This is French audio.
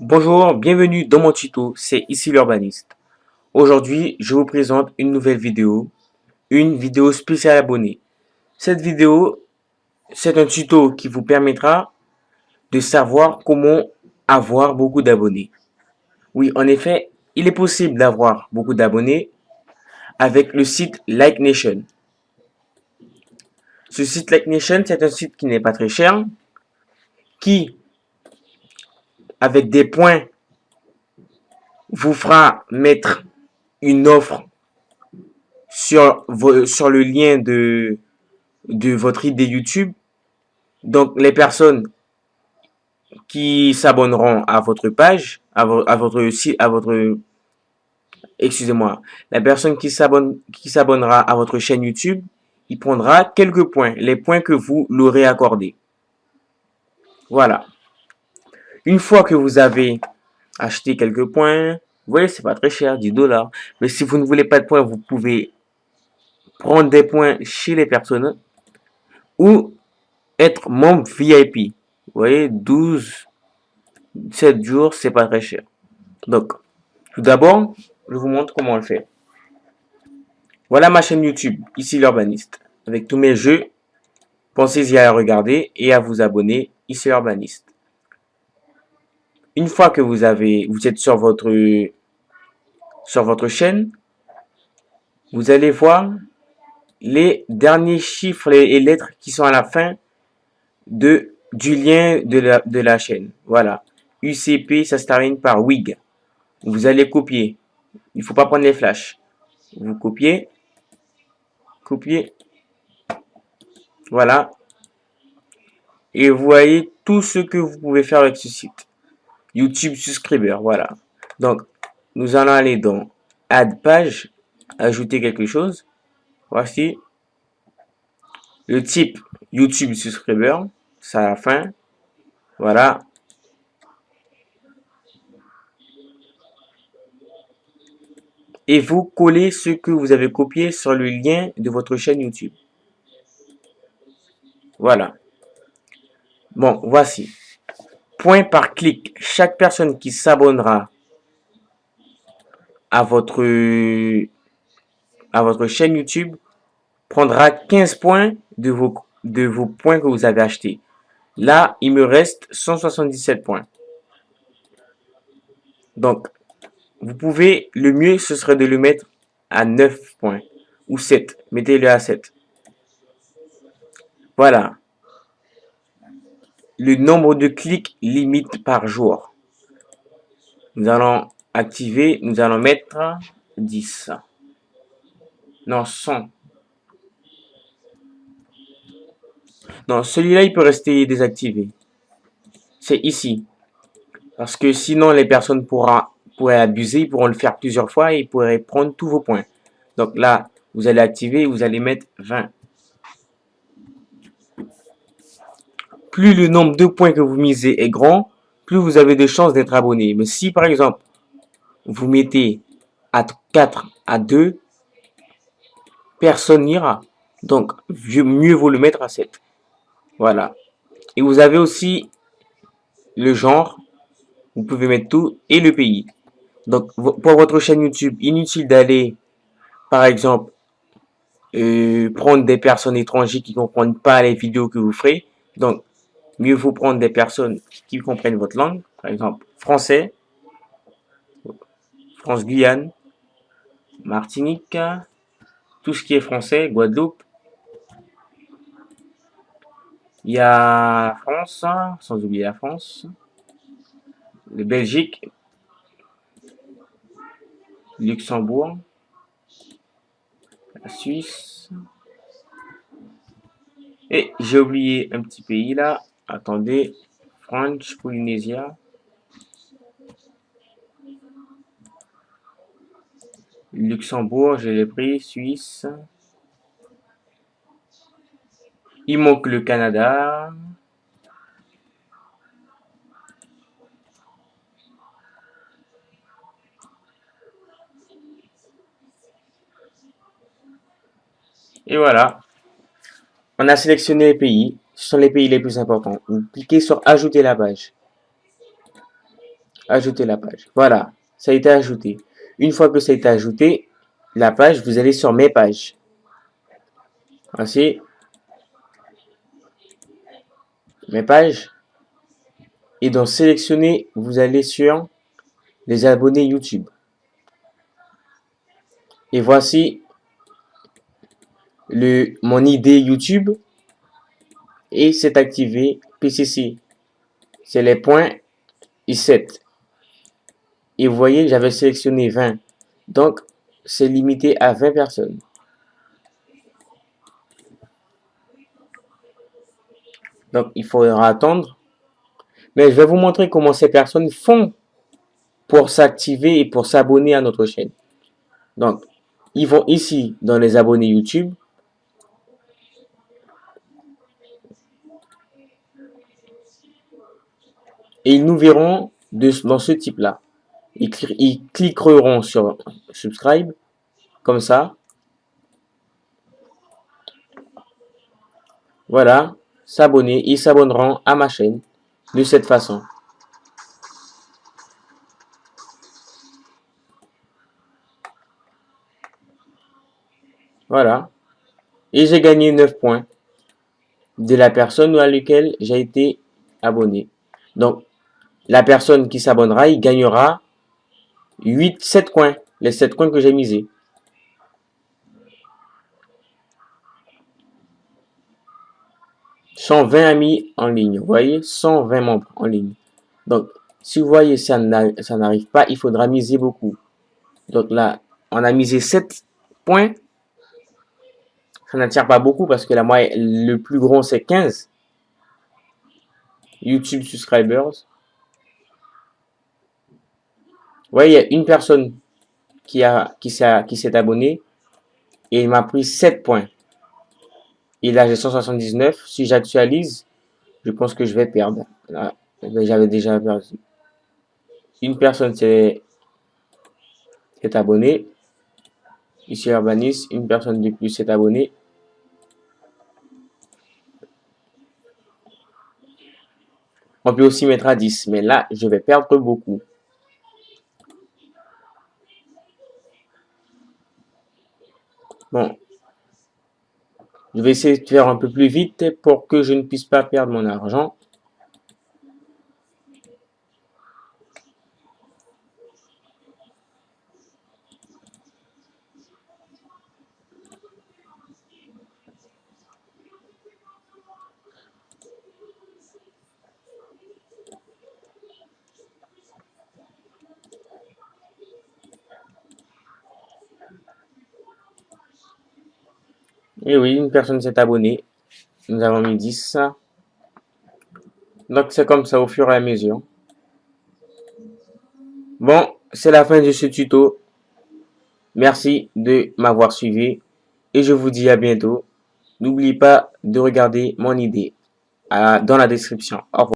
Bonjour, bienvenue dans mon tuto, c'est ici l'urbaniste. Aujourd'hui, je vous présente une vidéo spéciale abonnée. Cette vidéo, c'est un tuto qui vous permettra de savoir comment avoir beaucoup d'abonnés. Oui, en effet, il est possible d'avoir beaucoup d'abonnés avec le site Like Nation. Ce site Like Nation, c'est un site qui n'est pas très cher, qui, avec des points, vous fera mettre une offre sur le lien de votre idée YouTube. Donc, les personnes qui s'abonneront à votre page, à votre site, excusez-moi, la personne qui s'abonnera à votre chaîne YouTube, il prendra quelques points, les points que vous l'aurez accordés. Voilà. Une fois que vous avez acheté quelques points, vous voyez, c'est pas très cher, 10 dollars. Mais si vous ne voulez pas de points, vous pouvez prendre des points chez les personnes ou être membre VIP. Vous voyez, 12, 7 jours, c'est pas très cher. Donc, tout d'abord, je vous montre comment on le fait. Voilà ma chaîne YouTube, ici l'urbaniste. Avec tous mes jeux, pensez-y à regarder et à vous abonner, ici l'urbaniste. Une fois que vous êtes sur votre chaîne, vous allez voir les derniers chiffres et lettres qui sont à la fin du lien de la chaîne. Voilà. UCP, ça se termine par WIG. Vous allez copier. Il ne faut pas prendre les flashs. Vous copiez. Copier. Voilà. Et vous voyez tout ce que vous pouvez faire avec ce site. YouTube Subscriber. Voilà. Donc, nous allons aller dans Add page. Ajouter quelque chose. Voici. Le type YouTube Subscriber. C'est à la fin. Voilà. Et vous collez ce que vous avez copié sur le lien de votre chaîne YouTube. Voilà. Bon, voici. Point par clic. Chaque personne qui s'abonnera à votre chaîne YouTube prendra 15 points de vos points que vous avez achetés. Là, il me reste 177 points. Donc, vous pouvez, le mieux, ce serait de le mettre à 9 points ou 7. Mettez-le à 7. Voilà. Le nombre de clics limite par jour. Nous allons activer, nous allons mettre 10. Non, 100. Non, celui-là, il peut rester désactivé. C'est ici. Parce que sinon, les personnes pourraient abuser, ils pourront le faire plusieurs fois et ils pourraient prendre tous vos points. Donc là, vous allez activer, vous allez mettre 20. Plus le nombre de points que vous misez est grand, plus vous avez de chances d'être abonné. Mais si par exemple, vous mettez à 4, à 2, personne n'ira. Donc, mieux vaut le mettre à 7. Voilà. Et vous avez aussi le genre, vous pouvez mettre tout, et le pays. Donc, pour votre chaîne YouTube, inutile d'aller, par exemple, prendre des personnes étrangères qui ne comprennent pas les vidéos que vous ferez. Donc, mieux vaut prendre des personnes qui comprennent votre langue. Par exemple, français, France-Guyane, Martinique, tout ce qui est français, Guadeloupe. Il y a France, sans oublier la France, le Belgique, Luxembourg, la Suisse. Et j'ai oublié un petit pays là. Attendez, French Polynésia. Luxembourg, je l'ai pris, Suisse. Il manque le Canada. Et voilà, on a sélectionné les pays. Ce sont les pays les plus importants. Vous cliquez sur ajouter la page. Ajouter la page. Voilà, ça a été ajouté. Une fois que ça a été ajouté, la page, vous allez sur mes pages. Ainsi, mes pages. Et dans sélectionner, vous allez sur les abonnés YouTube. Et voici mon ID YouTube et c'est activé PCC. C'est les points I7. Et vous voyez, j'avais sélectionné 20. Donc, c'est limité à 20 personnes. Donc, il faudra attendre. Mais je vais vous montrer comment ces personnes font pour s'activer et pour s'abonner à notre chaîne. Donc, ils vont ici dans les abonnés YouTube. Et ils nous verront dans ce type-là. Ils cliqueront sur subscribe, comme ça. Voilà, s'abonner. Ils s'abonneront à ma chaîne de cette façon. Voilà. Et j'ai gagné 9 points de la personne à laquelle j'ai été abonné. Donc, la personne qui s'abonnera, il gagnera 7 coins. Les 7 coins que j'ai misés. « 120 amis en ligne. Vous voyez, 120 membres en ligne. Donc, si vous voyez ça n'arrive pas, il faudra miser beaucoup. Donc là, on a misé 7 points. Ça n'attire pas beaucoup parce que la moyenne, le plus grand c'est 15. YouTube subscribers. Vous voyez, il y a une personne qui s'est abonné et il m'a pris 7 points. Et là, j'ai 179. Si j'actualise, je pense que je vais perdre. Là, j'avais déjà perdu. Une personne s'est abonnée. Ici, Urbanis, une personne de plus s'est abonnée. On peut aussi mettre à 10, mais là, je vais perdre beaucoup. Bon, je vais essayer de faire un peu plus vite pour que je ne puisse pas perdre mon argent. Et oui, une personne s'est abonnée. Nous avons mis 10. Donc, c'est comme ça au fur et à mesure. Bon, c'est la fin de ce tuto. Merci de m'avoir suivi et je vous dis à bientôt. N'oubliez pas de regarder mon idée dans la description. Au revoir.